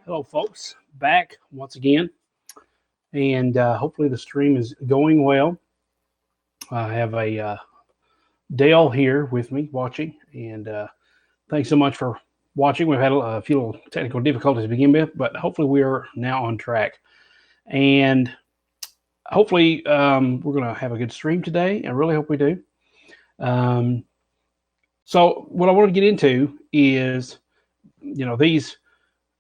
Hello, folks. Back once again, and hopefully the stream is going well. I have a Dale here with me watching, and thanks so much for watching. We've had a few little technical difficulties to begin with, but hopefully we are now on track. And hopefully we're going to have a good stream today. I really hope we do. So what I want to get into is, these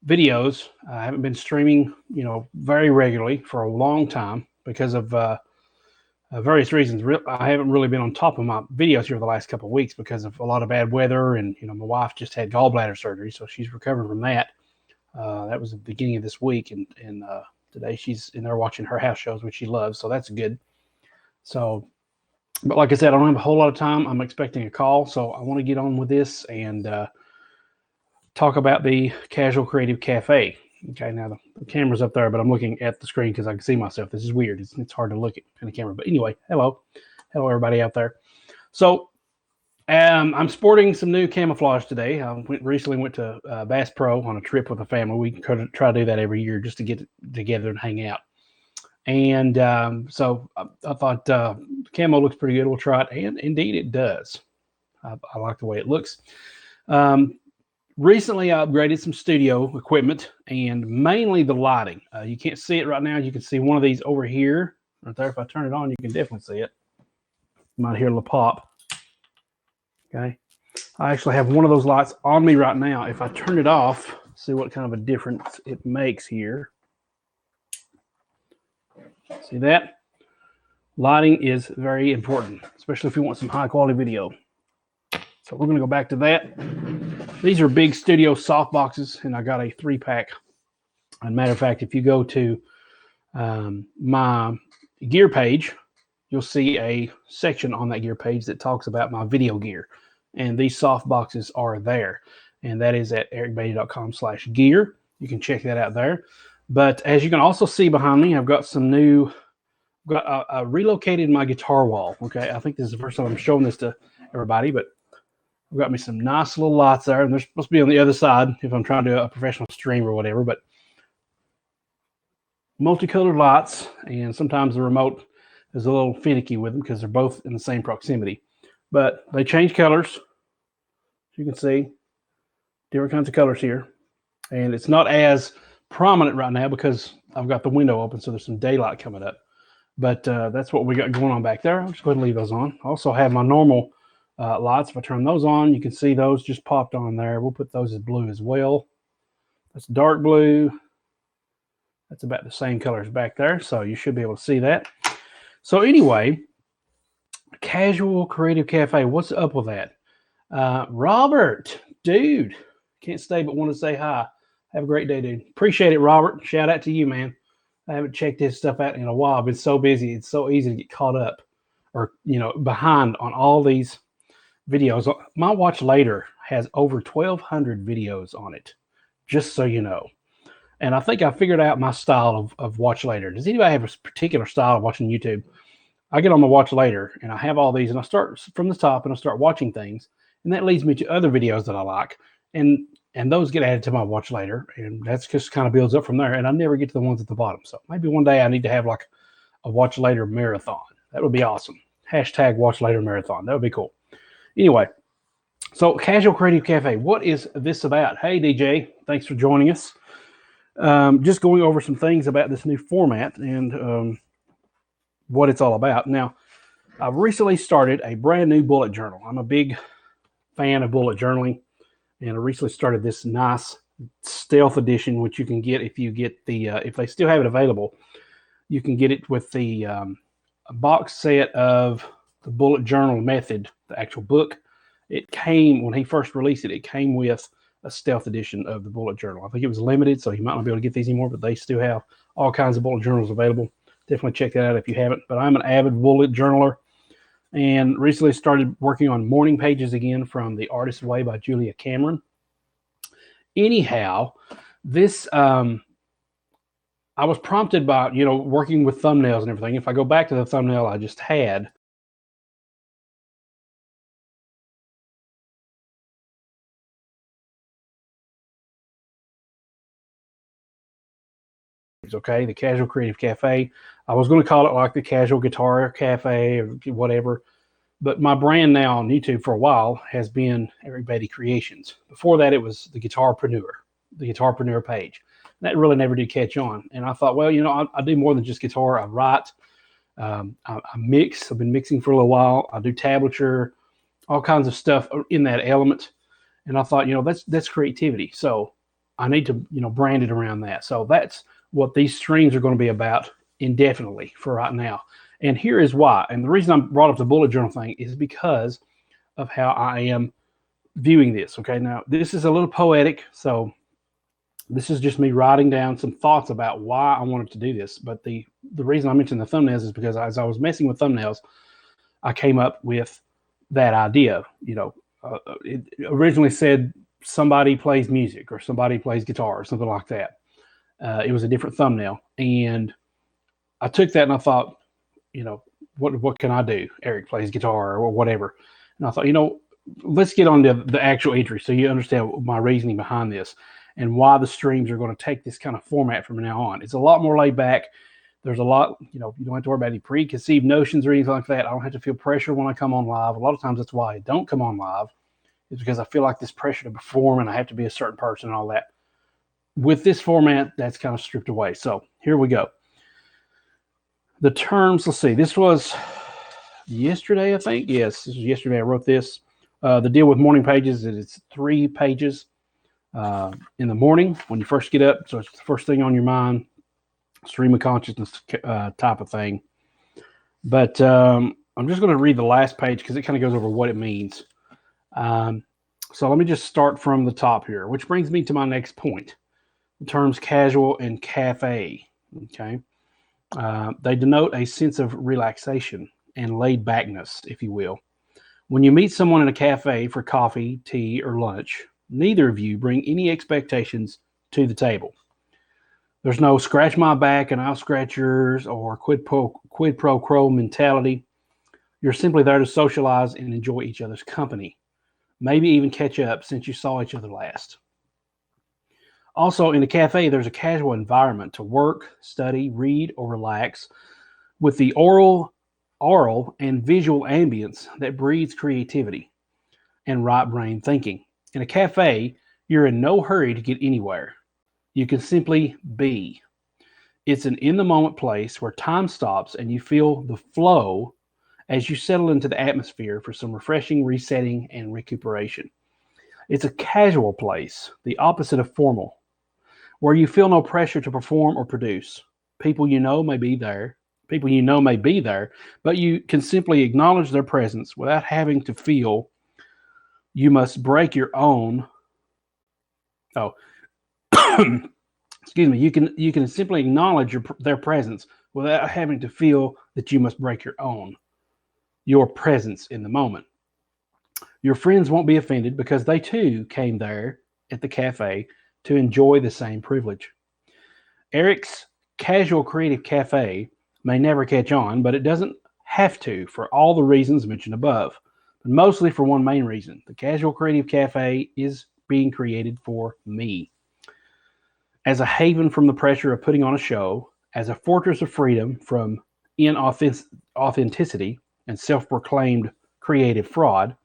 videos. I haven't been streaming, very regularly for a long time because of various reasons. I haven't really been on top of my videos here the last couple of weeks because of a lot of bad weather, and my wife just had gallbladder surgery, so she's recovering from that. That was the beginning of this week, and today she's in there watching her house shows, which she loves, so that's good. So, but like I said, I don't have a whole lot of time. I'm expecting a call, so I want to get on with this and talk about the Casual Creative Cafe. Okay, now the camera's up there, but I'm looking at the screen because I can see myself. This is weird. It's hard to look at in the camera. But anyway, hello everybody out there. So I'm sporting some new camouflage today. I recently went to Bass Pro on a trip with the family. We try to do that every year just to get together and hang out. And so I thought camo looks pretty good. We'll try it, and indeed it does. I like the way it looks. Recently, I upgraded some studio equipment and mainly the lighting. You can't see it right now. You can see one of these over here. Right there. If I turn it on, you can definitely see it. You might hear a little pop. Okay. I actually have one of those lights on me right now. If I turn it off, see what kind of a difference it makes here. See that? Lighting is very important, especially if you want some high quality video. So we're going to go back to that. These are big studio soft boxes, and I got a 3-pack. As a matter of fact, if you go to my gear page, you'll see a section on that gear page that talks about my video gear. And these soft boxes are there. And that is at ericbeatty.com/gear. You can check that out there. But as you can also see behind me, I've got some new, I relocated my guitar wall. Okay, I think this is the first time I'm showing this to everybody, but I've got me some nice little lights there, and they're supposed to be on the other side if I'm trying to do a professional stream or whatever, but multicolored lights, and sometimes the remote is a little finicky with them because they're both in the same proximity. But they change colors. As you can see, different kinds of colors here. And it's not as prominent right now because I've got the window open, so there's some daylight coming up. But that's what we got going on back there. I'll just go ahead and leave those on. I also have my normal lights. If I turn those on, you can see those just popped on there. We'll put those as blue as well. That's dark blue. That's about the same colors back there, so you should be able to see that. So anyway, Casual Creative Cafe, what's up with that? Robert, dude, can't stay but want to say hi. Have a great day, dude. Appreciate it, Robert. Shout out to you, man. I haven't checked this stuff out in a while. I've been so busy. It's so easy to get caught up or, behind on all these videos. My Watch Later has over 1,200 videos on it, just so you know. And I think I figured out my style of Watch Later. Does anybody have a particular style of watching YouTube? I get on my Watch Later, and I have all these, and I start from the top, and I start watching things, and that leads me to other videos that I like, and those get added to my Watch Later, and that's just kind of builds up from there, and I never get to the ones at the bottom. So maybe one day I need to have like a Watch Later marathon. That would be awesome. # Watch Later marathon. That would be cool. Anyway, so Casual Creative Cafe, what is this about? Hey, DJ, thanks for joining us. Just going over some things about this new format and what it's all about. Now, I've recently started a brand new bullet journal. I'm a big fan of bullet journaling, and I recently started this nice stealth edition, which you can get if you get the, if they still have it available, you can get it with the box set of the bullet journal method, the actual book. It came, when he first released it, it came with a stealth edition of the bullet journal. I think it was limited, so you might not be able to get these anymore, but they still have all kinds of bullet journals available. Definitely check that out if you haven't. But I'm an avid bullet journaler, and recently started working on morning pages again from The Artist's Way by Julia Cameron. Anyhow, this I was prompted by, working with thumbnails and everything. If I go back to the thumbnail I just had, okay, the Casual Creative Cafe. I was going to call it like the Casual Guitar Cafe or whatever, but my brand now on YouTube for a while has been Eric Beatty Creations. Before that, it was the Guitarpreneur page. That really never did catch on. And I thought, well, I do more than just guitar. I write, I mix. I've been mixing for a little while. I do tablature, all kinds of stuff in that element. And I thought, that's creativity. So I need to, brand it around that. So that's what these streams are going to be about indefinitely for right now. And here is why. And the reason I brought up the bullet journal thing is because of how I am viewing this. Okay, now this is a little poetic, so this is just me writing down some thoughts about why I wanted to do this. But the reason I mentioned the thumbnails is because as I was messing with thumbnails, I came up with that idea. It originally said somebody plays music or somebody plays guitar or something like that. It was a different thumbnail, and I took that and I thought, what can I do? Eric plays guitar or whatever. And I thought, let's get on to the actual entry so you understand my reasoning behind this and why the streams are going to take this kind of format from now on. It's a lot more laid back. There's a lot, you don't have to worry about any preconceived notions or anything like that. I don't have to feel pressure when I come on live. A lot of times that's why I don't come on live, is because I feel like this pressure to perform and I have to be a certain person and all that. With this format, that's kind of stripped away. So here we go. The terms, let's see, this was yesterday, I think. Yes, this was yesterday I wrote this. The deal with morning pages is it's 3 pages in the morning when you first get up. So it's the first thing on your mind, stream of consciousness type of thing. But I'm just going to read the last page because it kind of goes over what it means. So let me just start from the top here, which brings me to my next point. The terms casual and cafe, okay? They denote a sense of relaxation and laid backness, if you will. When you meet someone in a cafe for coffee, tea, or lunch, neither of you bring any expectations to the table. There's no scratch my back and I'll scratch yours or quid pro quo mentality. You're simply there to socialize and enjoy each other's company. Maybe even catch up since you saw each other last. Also, in a cafe, there's a casual environment to work, study, read, or relax with the oral and visual ambience that breeds creativity and right brain thinking. In a cafe, you're in no hurry to get anywhere. You can simply be. It's an in-the-moment place where time stops and you feel the flow as you settle into the atmosphere for some refreshing resetting and recuperation. It's a casual place, the opposite of formal, where you feel no pressure to perform or produce. People you know may be there, but you can simply acknowledge their presence without having to feel you must break your own. Excuse me. You can simply acknowledge their presence without having to feel that you must break your presence in the moment. Your friends won't be offended because they too came there at the cafe to enjoy the same privilege. Eric's Casual Creative Cafe may never catch on, but it doesn't have to for all the reasons mentioned above, but mostly for one main reason. The Casual Creative Cafe is being created for me. As a haven from the pressure of putting on a show, as a fortress of freedom from inauthenticity and self-proclaimed creative fraud,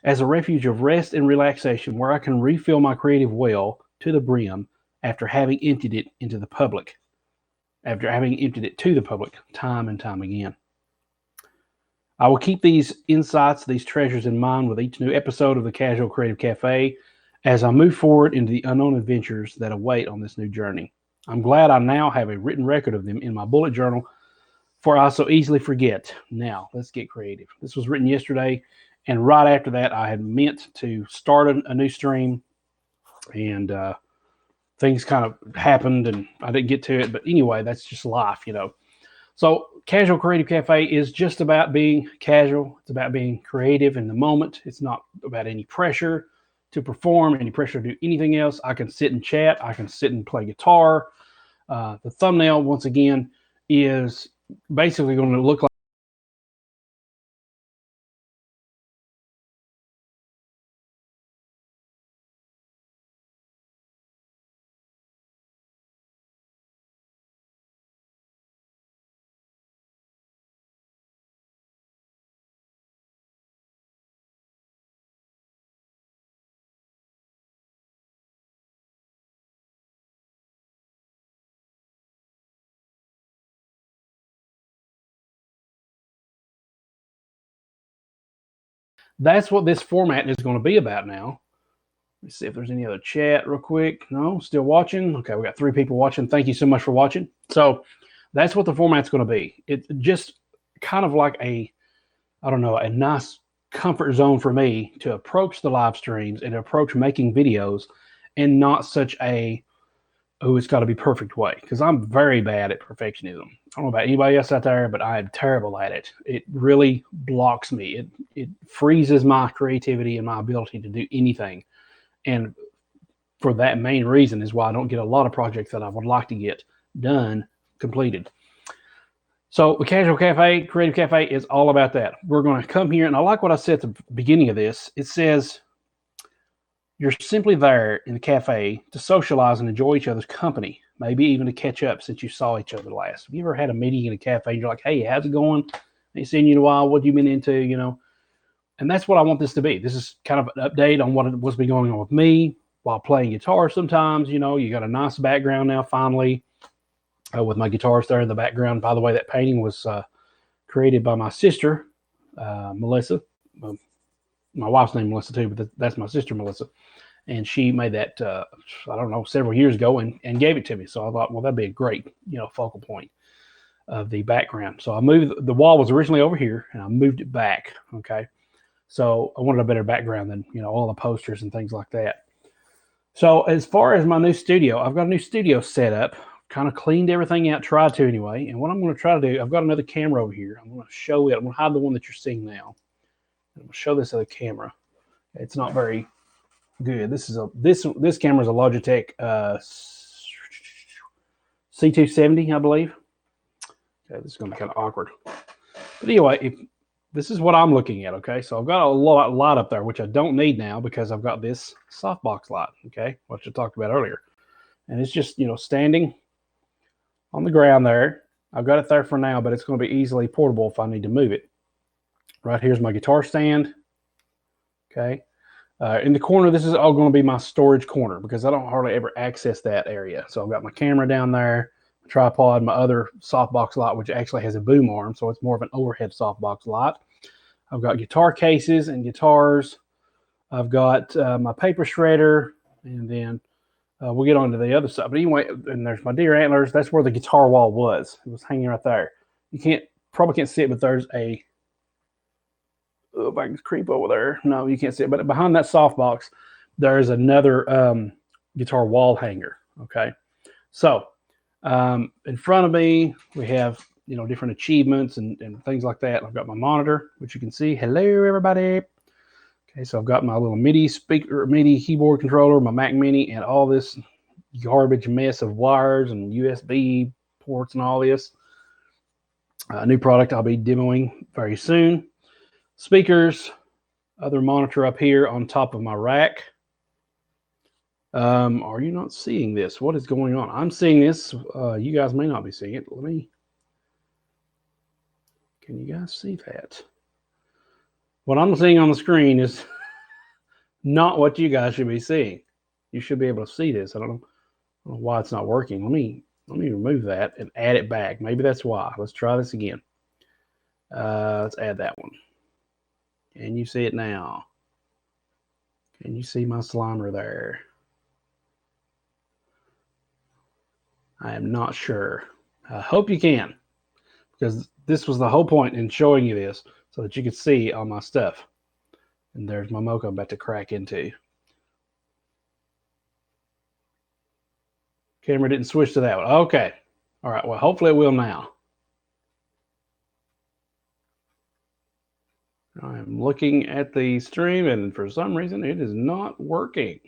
as a refuge of rest and relaxation where I can refill my creative well to the brim after having emptied it to the public time and time again. I will keep these insights, these treasures in mind with each new episode of the Casual Creative Cafe as I move forward into the unknown adventures that await on this new journey. I'm glad I now have a written record of them in my bullet journal for I so easily forget. Now, let's get creative. This was written yesterday, and right after that, I had meant to start a new stream, and things kind of happened, and I didn't get to it. But anyway, that's just life, you know. So, Casual Creative Cafe is just about being casual. It's about being creative in the moment. It's not about any pressure to perform, any pressure to do anything else. I can sit and chat. I can sit and play guitar. The thumbnail, once again, is basically going to look like that's what this format is going to be about now. Let's see if there's any other chat real quick. No, still watching. Okay, we got 3 people watching. Thank you so much for watching. So that's what the format's going to be. It's just kind of like a, I don't know, a nice comfort zone for me to approach the live streams and approach making videos, and not such a, oh, it's got to be perfect way, because I'm very bad at perfectionism. I don't know about anybody else out there, but I am terrible at it. It really blocks me. It freezes my creativity and my ability to do anything. And for that main reason is why I don't get a lot of projects that I would like to get done completed. So the Casual Cafe, Creative Cafe is all about that. We're going to come here, and I like what I said at the beginning of this. It says you're simply there in the cafe to socialize and enjoy each other's company, maybe even to catch up since you saw each other last. Have you ever had a meeting in a cafe and you're like, hey, how's it going? Ain't seen you in a while. What have you been into? You know, and that's what I want this to be. This is kind of an update on what's been going on with me while playing guitar. Sometimes, you know, you got a nice background now, finally, with my guitars there in the background. By the way, that painting was created by my sister, Melissa. My wife's name Melissa too, but that's my sister Melissa, and she made that I don't know, several years ago, and gave it to me. So I thought, well, that'd be a great, you know, focal point of the background. So I moved, the wall was originally over here, and I moved it back. Okay, so I wanted a better background than, you know, all the posters and things like that. So as far as my new studio, I've got a new studio set up, kind of cleaned everything out, tried to anyway. And what I'm going to try to do, I've got another camera over here. I'm going to show it. I'm going to hide the one that you're seeing now. I'm going to show this other camera. It's not very good. This camera is a Logitech C270, I believe. Okay, this is going to be kind of awkward. But anyway, this is what I'm looking at, okay? So I've got a light up there, which I don't need now because I've got this softbox light, okay, which I talked about earlier. And it's just, you know, standing on the ground there. I've got it there for now, but it's going to be easily portable if I need to move it. Right here's my guitar stand, okay? In the corner, this is all going to be my storage corner because I don't hardly ever access that area. So I've got my camera down there, my tripod, my other softbox light, which actually has a boom arm, so it's more of an overhead softbox light. I've got guitar cases and guitars. I've got my paper shredder, and then we'll get on to the other side. But anyway, and there's my deer antlers. That's where the guitar wall was. It was hanging right there. You probably can't see it, but there's a, oh, if I can creep over there. No, you can't see it. But behind that softbox, there's another guitar wall hanger. Okay. So in front of me, we have, you know, different achievements and things like that. I've got my monitor, which you can see. Hello, everybody. Okay, so I've got my little MIDI speaker, MIDI keyboard controller, my Mac Mini, and all this garbage mess of wires and USB ports and all this. A new product I'll be demoing very soon. Speakers, other monitor up here on top of my rack. Are you not seeing this? What is going on? I'm seeing this. You guys may not be seeing it. Can you guys see that? What I'm seeing on the screen is not what you guys should be seeing. You should be able to see this. I don't know why it's not working. Let me remove that and add it back. Maybe that's why. Let's try this again. Let's add that one. Can you see it now? Can you see my Slimer there? I am not sure. I hope you can, because this was the whole point in showing you this, so that you could see all my stuff. And there's my mocha I'm about to crack into. Camera didn't switch to that one. Okay. All right. Well, hopefully it will now. I'm looking at the stream, and for some reason, it is not working.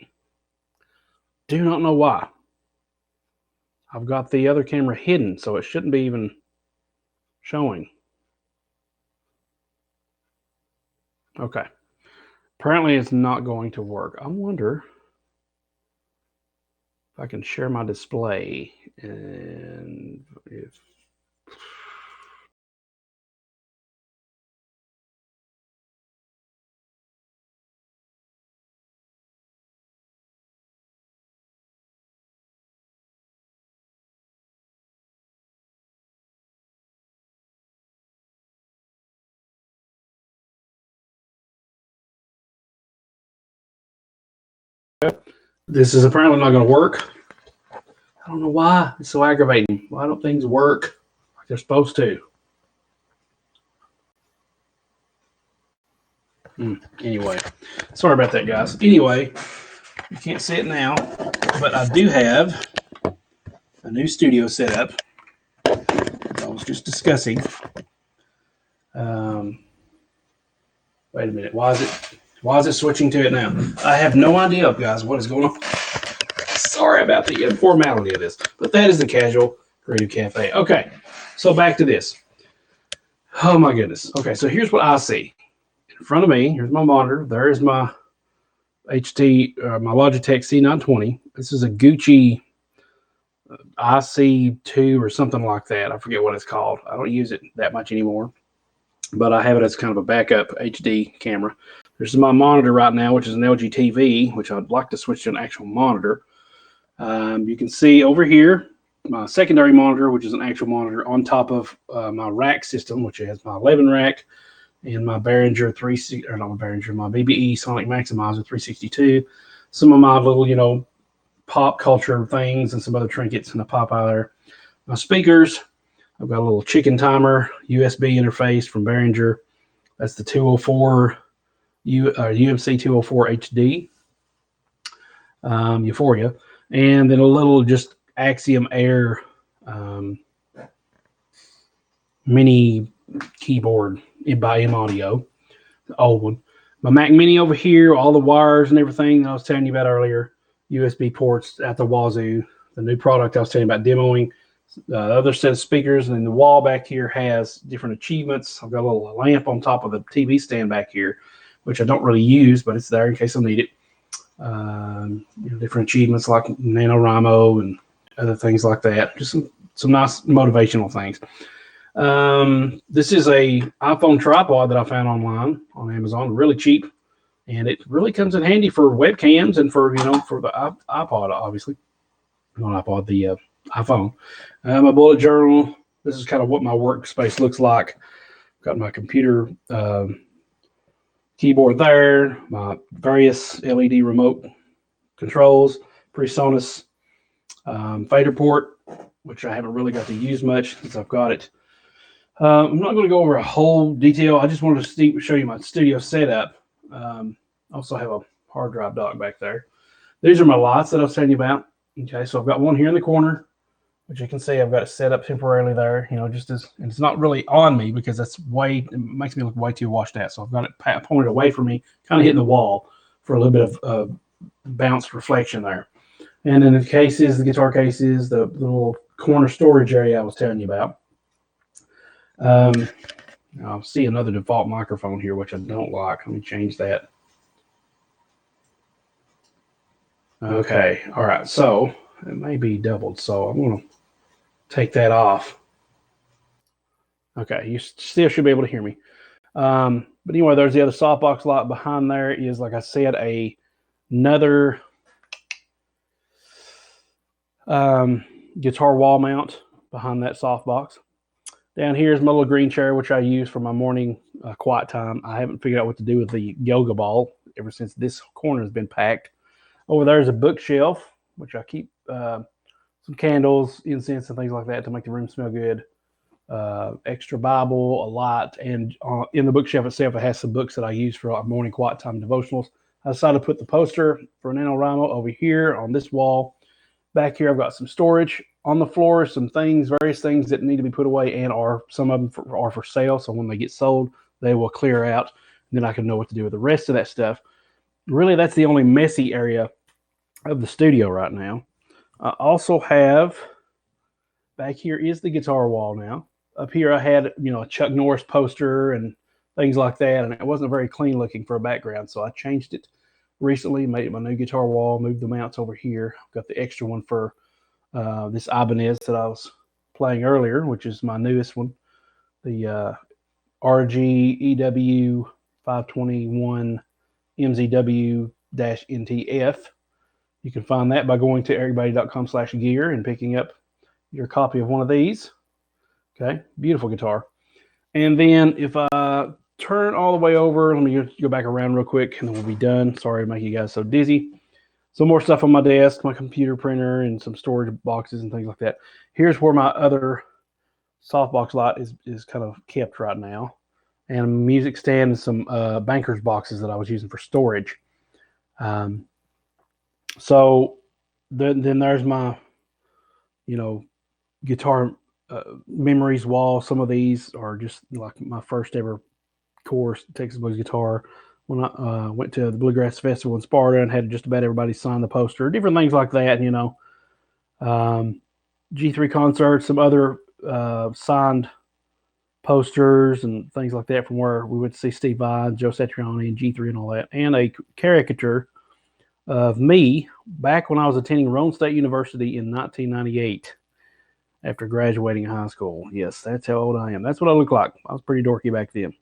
Do not know why. I've got the other camera hidden, so it shouldn't be even showing. Okay. Apparently, it's not going to work. I wonder if I can share my display, and if this is apparently not going to work. I don't know why. It's so aggravating. Why don't things work like they're supposed to? Anyway, sorry about that, guys. Anyway, you can't see it now, but I do have a new studio setup. I was just discussing. Wait a minute. Why is it switching to it now? I have no idea, guys, what is going on. Sorry about the informality of this, but that is the casual Creative Cafe. Okay, so back to this. Oh my goodness. Okay, so here's what I see. In front of me, here's my monitor. There is my my Logitech C920. This is a Gucci IC2 or something like that. I forget what it's called. I don't use it that much anymore, but I have it as kind of a backup HD camera. This is my monitor right now, which is an LG TV, which I'd like to switch to an actual monitor. You can see over here my secondary monitor, which is an actual monitor on top of my rack system, which has my 11 rack and my Behringer my BBE Sonic Maximizer 362. Some of my little, pop culture things and some other trinkets in the pop out there. My speakers, I've got a little chicken timer USB interface from Behringer. That's the 204 UMC 204 HD Euphoria, and then a little just Axiom Air mini keyboard by M Audio, the old one. My Mac Mini over here, all the wires and everything that I was telling you about earlier, USB ports at the wazoo. The new product I was telling you about demoing. The other set of speakers, and then the wall back here has different achievements. I've got a little lamp on top of the TV stand back here, which I don't really use, but it's there in case I need it. Different achievements like NaNoWriMo and other things like that. Just some nice motivational things. This is a iPhone tripod that I found online on Amazon, really cheap, and it really comes in handy for webcams and for the iPod, obviously. Not iPod, the iPhone. My bullet journal. This is kind of what my workspace looks like. Got my computer keyboard there, my various LED remote controls, PreSonus fader port, which I haven't really got to use much since I've got it. I'm not going to go over a whole detail. I just wanted to show you my studio setup. Also have a hard drive dock back there. These are my lights that I was telling you about. Okay, so I've got one here in the corner, which you can see I've got it set up temporarily there, and it's not really on me because it makes me look way too washed out. So I've got it pointed away from me, kind of hitting the wall for a little bit of bounced reflection there. And then the guitar cases, the little corner storage area I was telling you about. I'll see another default microphone here, which I don't like. Let me change that. Okay, all right, so it may be doubled, so I'm going to take that off. Okay, you still should be able to hear me. But anyway, there's the other softbox light behind there is, like I said, another guitar wall mount behind that softbox. Down here is my little green chair, which I use for my morning quiet time. I haven't figured out what to do with the yoga ball ever since this corner has been packed. Over there is a bookshelf, which I keep some candles, incense, and things like that to make the room smell good. extra Bible, a lot, and in the bookshelf itself, it has some books that I use for our morning quiet time devotionals. I decided to put the poster for NaNoWriMo over here on this wall. Back here, I've got some storage on the floor, some things, various things that need to be put away, and some of them are for sale. So when they get sold, they will clear out, and then I can know what to do with the rest of that stuff. Really, that's the only messy area of the studio right now. I also have, back here is the guitar wall now. Up here I had, a Chuck Norris poster and things like that, and it wasn't very clean looking for a background, so I changed it recently, made it my new guitar wall, moved the mounts over here. I've got the extra one for this Ibanez that I was playing earlier, which is my newest one, the RG EW 521 MZW-NTF. You can find that by going to everybody.com/gear and picking up your copy of one of these. Okay, beautiful guitar. And then if I turn all the way over, let me go back around real quick and then we'll be done. Sorry to make you guys so dizzy. Some more stuff on my desk, my computer printer, and some storage boxes and things like that. Here's where my other softbox lot is kind of kept right now. And a music stand and some banker's boxes that I was using for storage. So then there's my, guitar memories wall. Some of these are just like my first ever course, Texas Blues guitar. When I went to the Bluegrass Festival in Sparta and had just about everybody sign the poster, different things like that, G3 concerts, some other signed posters and things like that from where we went to see Steve Vai, Joe Satriani, and G3 and all that, and a caricature of me back when I was attending Roane State University in 1998 after graduating high school. Yes, that's how old I am. That's what I look like. I was pretty dorky back then.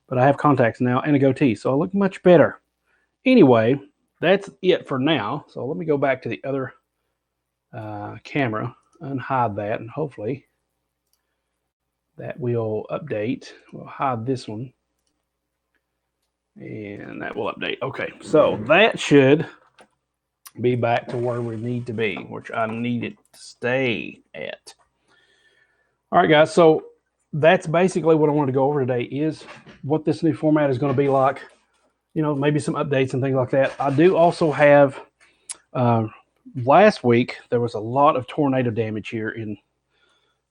But I have contacts now and a goatee, so I look much better. Anyway, that's it for now. So let me go back to the other camera, unhide that, and hopefully that will update. We'll hide this one. And that will update. Okay, so that should be back to where we need to be, which I need it to stay at. All right, guys, so that's basically what I wanted to go over today is what this new format is going to be like, maybe some updates and things like that. I do also have, last week, there was a lot of tornado damage here in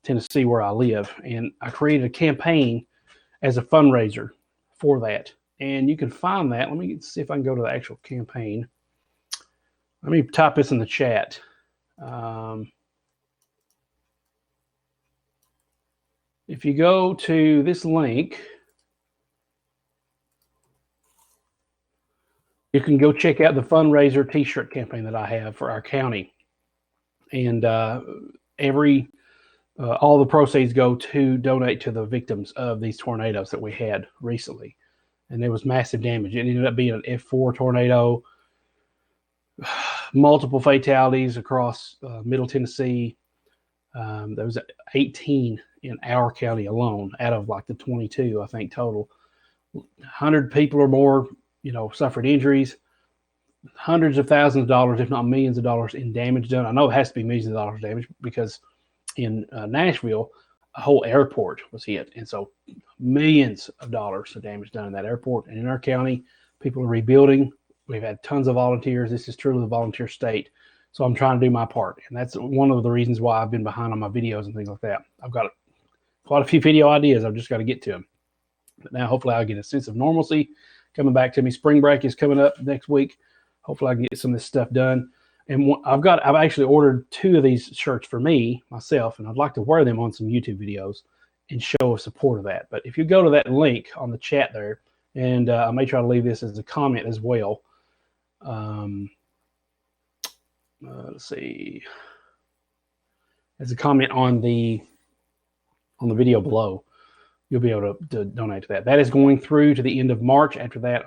Tennessee where I live, and I created a campaign as a fundraiser for that. And you can find that. Let me see if I can go to the actual campaign. Let me type this in the chat. If you go to this link, you can go check out the fundraiser t-shirt campaign that I have for our county. And all the proceeds go to donate to the victims of these tornadoes that we had recently. And there was massive damage. It ended up being an F4 tornado, multiple fatalities across Middle Tennessee. There was 18 in our county alone out of like the 22, I think, total. 100 people or more, suffered injuries, hundreds of thousands of dollars, if not millions of dollars in damage done. I know it has to be millions of dollars damage because in Nashville, a whole airport was hit. And so millions of dollars of damage done in that airport. And in our county, people are rebuilding. We've had tons of volunteers. This is truly the volunteer state. So I'm trying to do my part. And that's one of the reasons why I've been behind on my videos and things like that. I've got quite a few video ideas. I've just got to get to them. But now hopefully I'll get a sense of normalcy coming back to me. Spring break is coming up next week. Hopefully I can get some of this stuff done. And I've actually ordered 2 of these shirts for myself, and I'd like to wear them on some YouTube videos and show a support of that. But if you go to that link on the chat there, and I may try to leave this as a comment as well. Let's see. As a comment on the video below, you'll be able to donate to that. That is going through to the end of March. After that,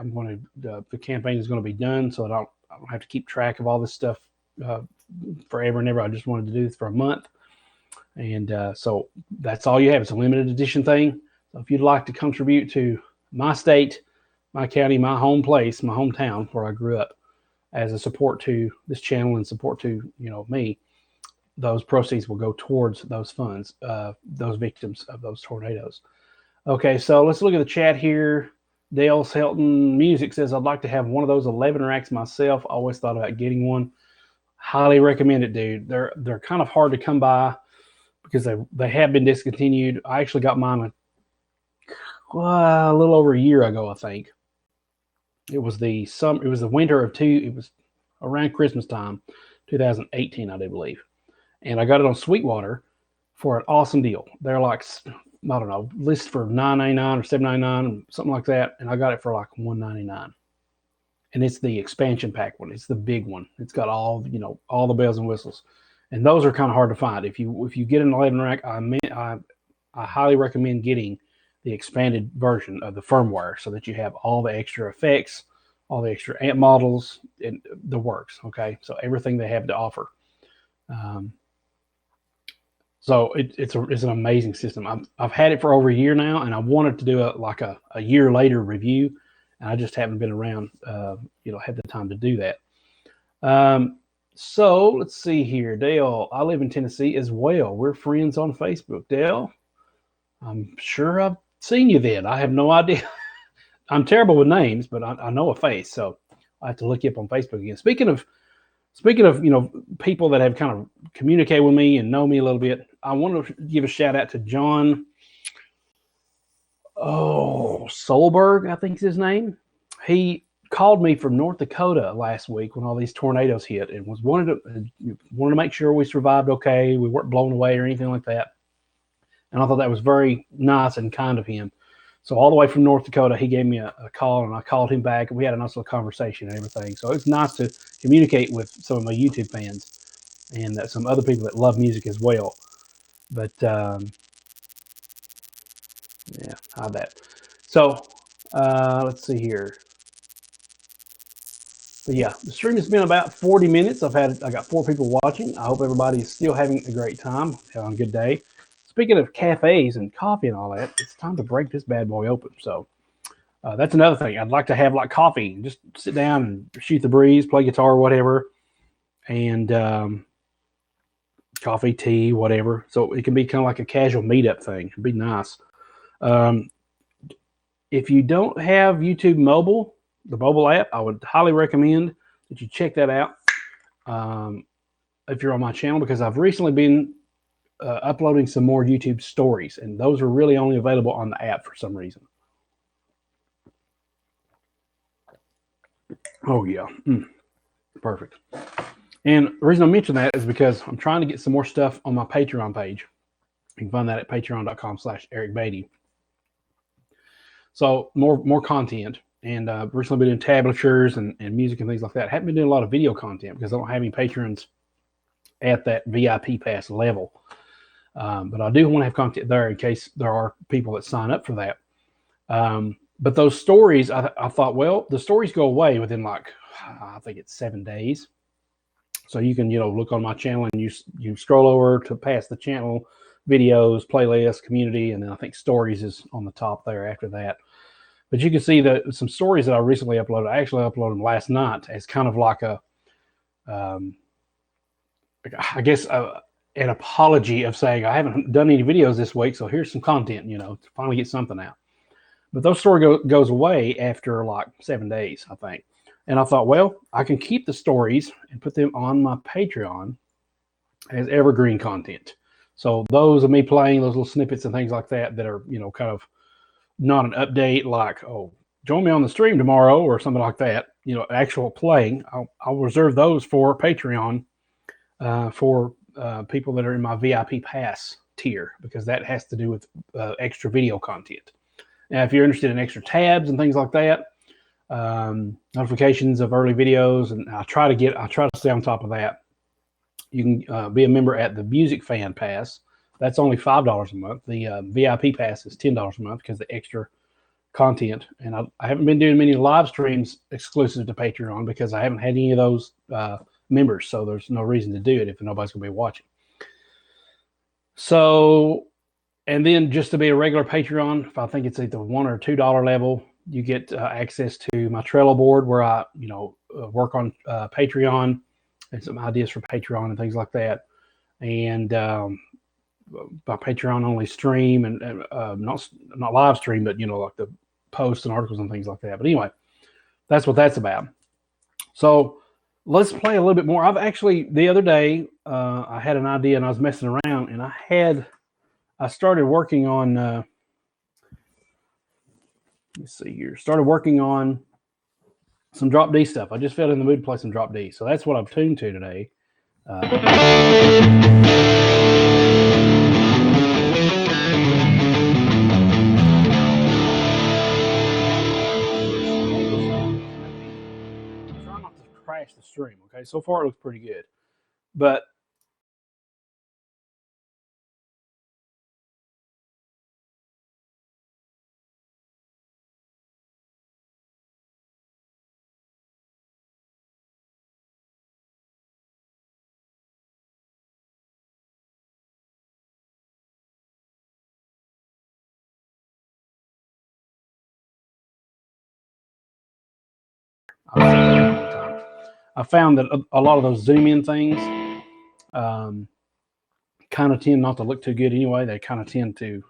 the campaign is going to be done, so I don't have to keep track of all this stuff forever and ever. I just wanted to do this for a month. And so that's all you have. It's a limited edition thing. So if you'd like to contribute to my state, my county, my home place, my hometown where I grew up as a support to this channel and support to, me, those proceeds will go towards those funds, those victims of those tornadoes. Okay, so let's look at the chat here. Dale Selton Music says, I'd like to have one of those 11 racks myself. Always thought about getting one. Highly recommend it, dude. They're kind of hard to come by because they have been discontinued. I actually got mine a little over a year ago, I think. It was the winter of it was around Christmas time, 2018, I do believe. And I got it on Sweetwater for an awesome deal. They're like, I don't know, listed for $9.99 or $7.99, something like that. And I got it for like $1.99. And it's the expansion pack one. It's the big one. It's got all the bells and whistles. And those are kind of hard to find. If you get an 11 rack, I highly recommend getting the expanded version of the firmware so that you have all the extra effects, all the extra amp models, and the works. Okay, so everything they have to offer. So it's an amazing system. I've had it for over a year now, and I wanted to do a year later review, and I just haven't been around, had the time to do that. So let's see here. Dale, I live in Tennessee as well. We're friends on Facebook. Dale, I'm sure I've seen you then. I have no idea. I'm terrible with names, but I know a face, so I have to look you up on Facebook again. Speaking of people that have kind of communicated with me and know me a little bit, I want to give a shout out to John Solberg, I think is his name. He called me from North Dakota last week when all these tornadoes hit and wanted to make sure we survived okay. We weren't blown away or anything like that. And I thought that was very nice and kind of him. So all the way from North Dakota, he gave me a call, and I called him back, and we had a nice little conversation and everything. So it's nice to communicate with some of my YouTube fans and some other people that love music as well. But yeah, how'd that? So let's see here. But yeah, the stream has been about 40 minutes. I got 4 people watching. I hope everybody is still having a great time, having a good day. Speaking of cafes and coffee and all that, it's time to break this bad boy open. So that's another thing. I'd like to have like coffee, just sit down and shoot the breeze, play guitar, whatever, and coffee, tea, whatever. So it can be kind of like a casual meetup thing. It'd be nice. If you don't have YouTube mobile, the mobile app, I would highly recommend that you check that out if you're on my channel, because I've recently been uploading some more YouTube stories, and those are really only available on the app for some reason. Oh yeah, perfect. And the reason I mention that is because I'm trying to get some more stuff on my Patreon page. You can find that at patreon.com/Eric Beatty. So more content, and recently been doing tablatures and music and things like that. I haven't been doing a lot of video content because I don't have any patrons at that VIP pass level. But I do want to have content there in case there are people that sign up for that. But those stories, I thought, well, the stories go away within I think it's 7 days. So you can, look on my channel and you scroll over to past the channel, videos, playlists, community, and then I think stories is on the top there after that. But you can see some stories that I recently uploaded. I actually uploaded them last night as kind of like an apology of saying I haven't done any videos this week, so here's some content, to finally get something out. But those stories goes away after 7 days, I think. And I thought, well, I can keep the stories and put them on my Patreon as evergreen content. So those of me playing those little snippets and things like that are, kind of not an update like, oh, join me on the stream tomorrow or something like that, actual playing. I'll reserve those for Patreon for people that are in my VIP pass tier, because that has to do with extra video content. Now, if you're interested in extra tabs and things like that, notifications of early videos, and I try to stay on top of that. You can be a member at the Music Fan Pass. That's only $5 a month. The VIP Pass is $10 a month because the extra content. And I haven't been doing many live streams exclusive to Patreon because I haven't had any of those members. So there's no reason to do it if nobody's going to be watching. So, and then just to be a regular Patreon, if I think it's at the $1 or $2 level, you get access to my Trello board where I, work on Patreon and some ideas for Patreon and things like that. and my Patreon only stream and not live stream, but like the posts and articles and things like that. But anyway, that's what that's about. So let's play a little bit more. I've actually the other day I had an idea and I was messing around and I started working on. Let's see here. Started working on some drop D stuff. I just felt in the mood to play some drop D, so that's what I've tuned to today. Try not to crash the stream. Okay, so far it looks pretty good, but I found that a lot of those zoom in things kind of tend not to look too good anyway. They kind of tend to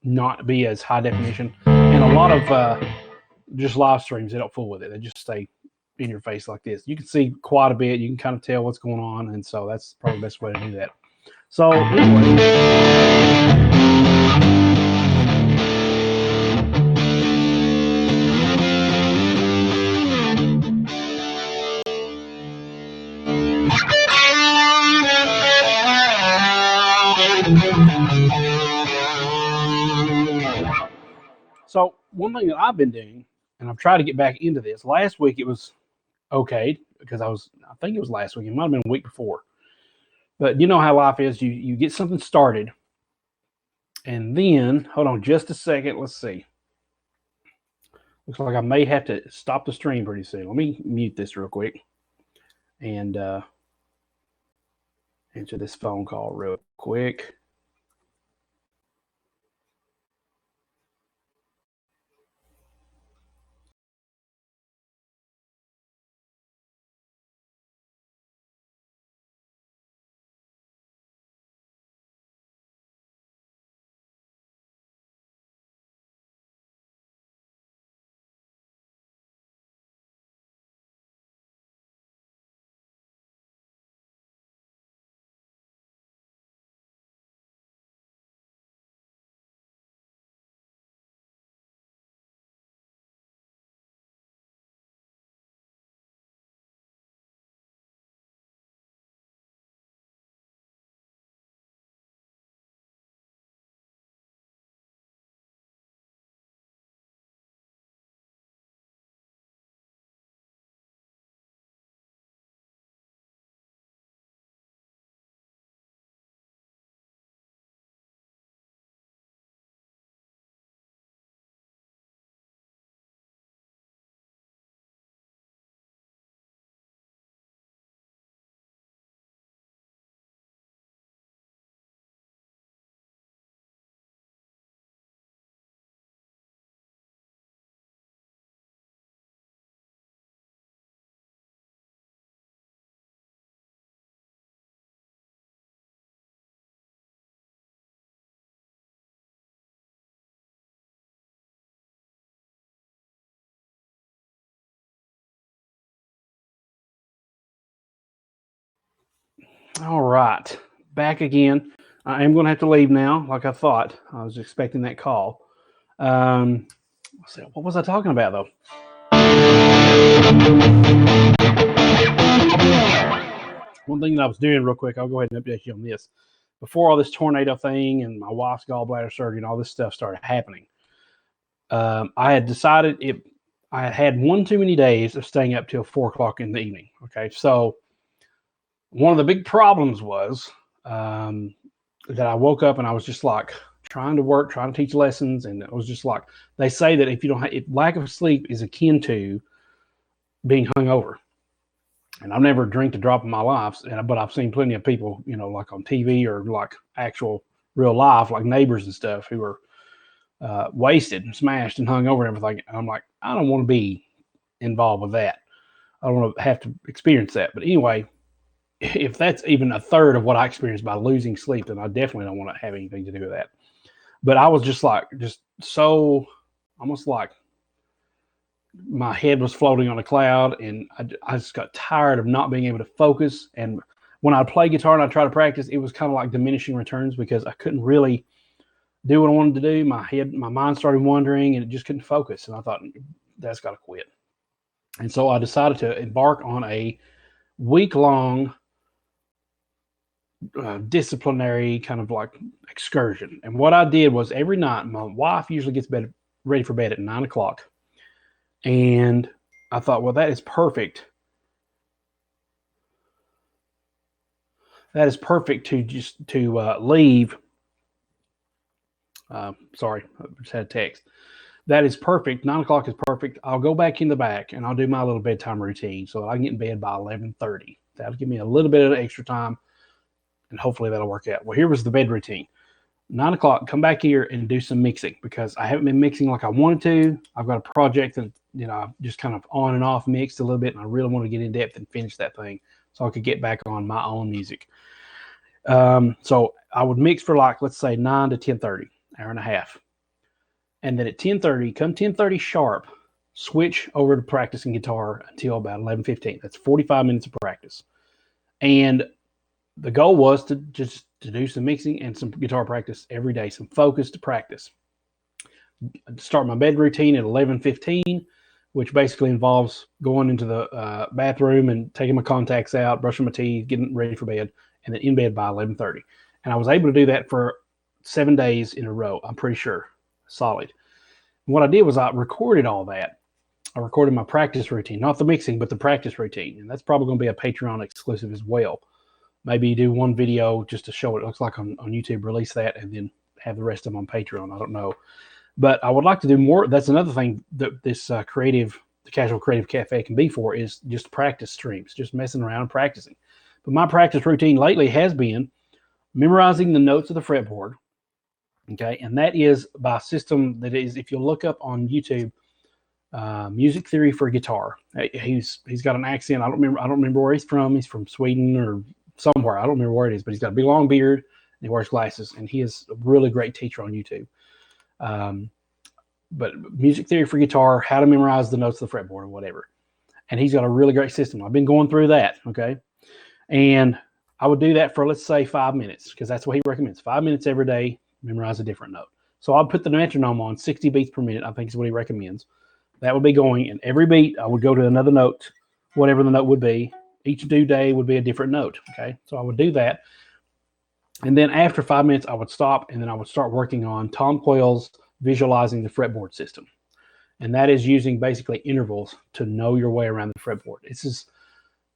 not be as high definition, and a lot of just live streams, they don't fool with it. They just stay in your face like this. You can see quite a bit. You can kind of tell what's going on, and so that's probably the best way to do that. So anyway. So one thing that I've been doing, and I've tried to get back into this. Last week it was okay because I think it was last week. It might have been a week before. But you know how life is. You get something started, and then hold on just a second. Let's see. Looks like I may have to stop the stream pretty soon. Let me mute this real quick and answer this phone call real quick. All right, back again. I am going to have to leave now, like I thought. I was expecting that call. Let's see, what was I talking about, though? One thing that I was doing real quick, I'll go ahead and update you on this. Before all this tornado thing and my wife's gallbladder surgery and all this stuff started happening, I had decided I had one too many days of staying up till 4 o'clock in the evening. Okay, so one of the big problems was that I woke up and I was just like trying to work, trying to teach lessons, and it was just like they say that if you don't have lack of sleep is akin to being hungover. And I've never drank a drop in my life, but I've seen plenty of people, like on TV or like actual real life, like neighbors and stuff, who are wasted and smashed and hung over and everything. And I'm like, I don't want to be involved with that. I don't want to have to experience that. But anyway, if that's even a third of what I experienced by losing sleep, then I definitely don't want to have anything to do with that. But I was just like, just so almost like my head was floating on a cloud, and I just got tired of not being able to focus. And when I play guitar and I try to practice, it was kind of like diminishing returns because I couldn't really do what I wanted to do. My mind started wandering, and it just couldn't focus. And I thought, that's got to quit. And so I decided to embark on a week-long disciplinary kind of like excursion. And what I did was every night, my wife usually gets ready for bed at 9 o'clock. And I thought, well, that is perfect. That is perfect to leave. Sorry, I just had a text. That is perfect. 9 o'clock is perfect. I'll go back in the back and I'll do my little bedtime routine so I can get in bed by 11:30. That'll give me a little bit of extra time, and hopefully that'll work out. Well, here was the bed routine. 9 o'clock, come back here and do some mixing because I haven't been mixing like I wanted to. I've got a project that, I've just kind of on and off mixed a little bit, and I really want to get in depth and finish that thing so I could get back on my own music. So I would mix for like, let's say 9 to 10:30, hour and a half. And then at 10:30, come 10:30 sharp, switch over to practicing guitar until about 11:15. That's 45 minutes of practice. And the goal was to just to do some mixing and some guitar practice every day, some focused practice. Start my bed routine at 11:15, which basically involves going into the bathroom and taking my contacts out, brushing my teeth, getting ready for bed, and then in bed by 11:30. And I was able to do that for 7 days in a row, I'm pretty sure. Solid. And what I did was I recorded all that. I recorded my practice routine, not the mixing, but the practice routine. And that's probably going to be a Patreon exclusive as well. Maybe do one video just to show what it looks like on YouTube, release that, and then have the rest of them on Patreon. I don't know. But I would like to do more. That's another thing that this the Casual Creative Cafe can be for, is just practice streams, just messing around and practicing. But my practice routine lately has been memorizing the notes of the fretboard. Okay, and that is by a system that is, if you look up on YouTube, Music Theory for Guitar. He's got an accent. I don't remember where he's from. He's from Sweden or somewhere. I don't remember where it is, but he's got a big long beard and he wears glasses, and he is a really great teacher on YouTube. But Music Theory for Guitar, how to memorize the notes of the fretboard or whatever. And he's got a really great system. I've been going through that. Okay, and I would do that for, let's say, 5 minutes, because that's what he recommends. 5 minutes every day, memorize a different note. So I'll put the metronome on 60 beats per minute, I think is what he recommends. That would be going, and every beat I would go to another note, whatever the note would be. Each due day would be a different note. Okay, so I would do that. And then after 5 minutes, I would stop, and then I would start working on Tom Quayle's Visualizing the Fretboard system. And that is using basically intervals to know your way around the fretboard. It's this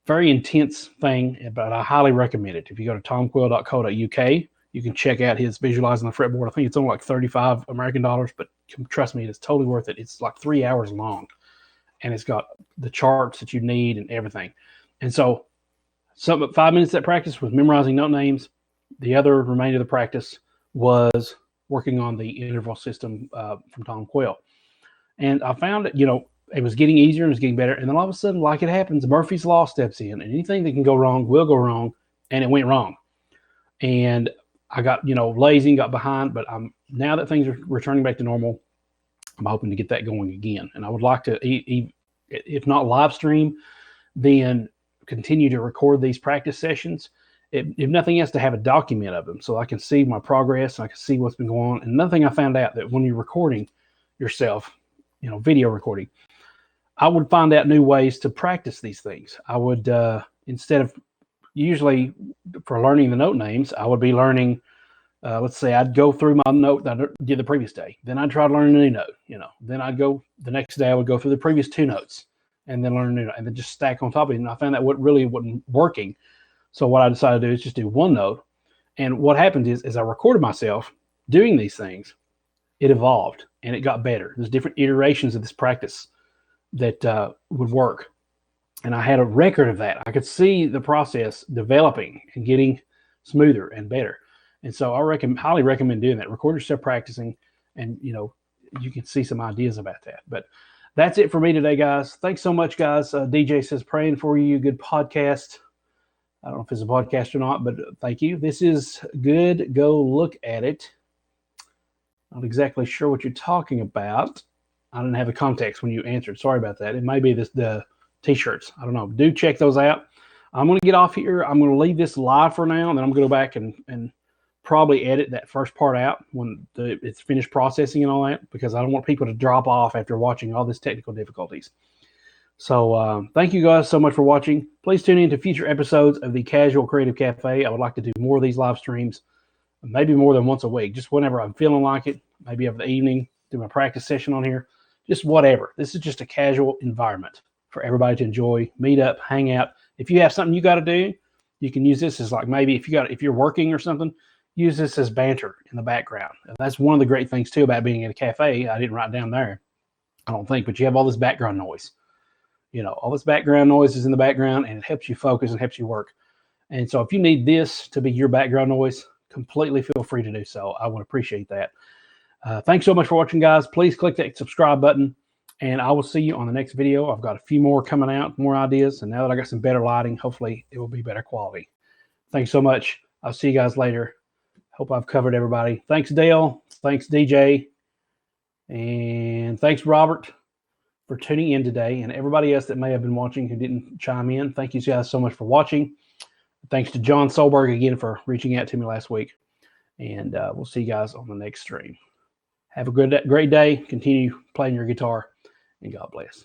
very intense thing, but I highly recommend it. If you go to tomquayle.co.uk, you can check out his Visualizing the Fretboard. I think it's only like 35 American dollars, but trust me, it is totally worth it. It's like 3 hours long, and it's got the charts that you need and everything. And so 5 minutes of that practice was memorizing note names. The other remainder of the practice was working on the interval system from Tom Quayle. And I found that, it was getting easier and it was getting better. And then all of a sudden, like it happens, Murphy's Law steps in, and anything that can go wrong will go wrong. And it went wrong. And I got, lazy and got behind, but now that things are returning back to normal, I'm hoping to get that going again. And I would like to, if not live stream, then continue to record these practice sessions. If nothing else, to have a document of them so I can see my progress and I can see what's been going on. And another thing I found out, that when you're recording yourself, video recording, I would find out new ways to practice these things. I would, instead of usually for learning the note names, I would be learning, let's say I'd go through my note that I did the previous day. Then I'd try to learn a new note, Then I'd go the next day, I would go through the previous 2 notes and then learn a new note, and then just stack on top of it. And I found that what really wasn't working. So what I decided to do is just do 1 note. And what happened is, as I recorded myself doing these things, it evolved and it got better. There's different iterations of this practice that would work. And I had a record of that. I could see the process developing and getting smoother and better. And so I highly recommend doing that. Record yourself practicing, and you can see some ideas about that. But that's it for me today, guys. Thanks so much, guys. DJ says, praying for you. Good podcast. I don't know if it's a podcast or not, but thank you. This is Good. Go look at it. Not exactly sure what you're talking about. I didn't have the context when you answered. Sorry about that. It may be the t-shirts. I don't know. Do check those out. I'm going to get off here. I'm going to leave this live for now, and then I'm going to go back and probably edit that first part out when it's finished processing and all that, because I don't want people to drop off after watching all this technical difficulties. So thank you guys so much for watching. Please tune in to future episodes of the Casual Creative Cafe. I would like to do more of these live streams, maybe more than once a week, just whenever I'm feeling like it, maybe of the evening, do my practice session on here, just whatever. This is just a casual environment for everybody to enjoy, meet up, hang out. If you have something you got to do, you can use this as like, maybe if you're working or something, use this as banter in the background. And that's one of the great things too about being at a cafe. I didn't write down there, I don't think, but you have all this background noise. All this background noise is in the background, and it helps you focus and helps you work. And so if you need this to be your background noise, completely feel free to do so. I would appreciate that. Thanks so much for watching, guys. Please click that subscribe button, and I will see you on the next video. I've got a few more coming out, more ideas, and now that I got some better lighting, hopefully it will be better quality. Thanks so much. I'll see you guys later. Hope I've covered everybody. Thanks, Dale. Thanks, DJ. And thanks, Robert, for tuning in today, and everybody else that may have been watching who didn't chime in. Thank you guys so much for watching. Thanks to John Solberg again for reaching out to me last week. And we'll see you guys on the next stream. Have a great day. Continue playing your guitar, and God bless.